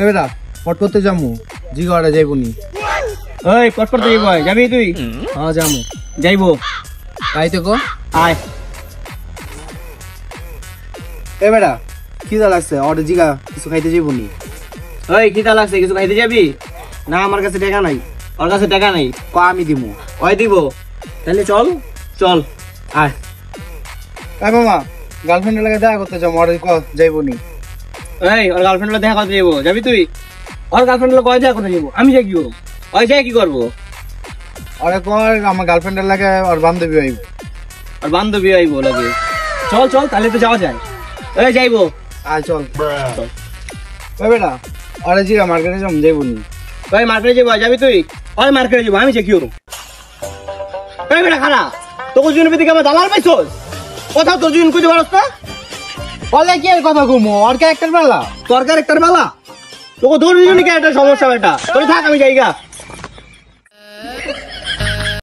বেটা পট করতে যামু জিগাড়া যাইবনি। ওই পট করতে যাইব যাবি তুই? হ্যাঁ যামু। যাইবো তাইতে কো আয়। এ বেটা খিদা লাগছে অর্ডার জিগা কিছু খাইতে যাইবনি। ওই খিদা লাগছে কিছু খাইতে যাবি? না আমার কাছে টাকা নাই। ওর কাছে টাকা নাই। ক আমি দিমু। ওই দিব। তাহলে চল চল আয়। এ মামা গার্লফ্রেন্ডের লাগে দেখা করতে যাবো অর্ডার ক যাইবনি। এই ওর গার্লফ্রেন্ড দেখা করতে যাবো যাবি তুই? ওর গার্লফ্রেন্ড কয় দেখা করতে যাবো? আমি যাই কি করবো? ওই যাই কি করবো? অরে কর আমার গার্লফ্রেন্ডের লাগে আর বান্ধবী আইব। আর বান্ধবী আইবো লাগে। চল চল তাহলে তো যাওয়া যায়। এই যাইবো আয় চল। ওই বেটা অরে জিগা মার্কেটে যাম যাইবনি। ওই মার্কেটে যাবো যাবি তুই? ওই মার্কেটে যাবো আমি যাই কি করবো? এই বেটা খারা তোকে জুন বিদিকে আমার দালাল পাইছোস? কোথাও তোর জুন খুঁজে পারস না? বলে কি এর কথা কমু আর ক্যারেক্টার মেলা তোর ক্যারেক্টার মেলা তোকে ধরে জন্য কি একটা সমস্যা বেটা তোর থাক আমি যাই গা।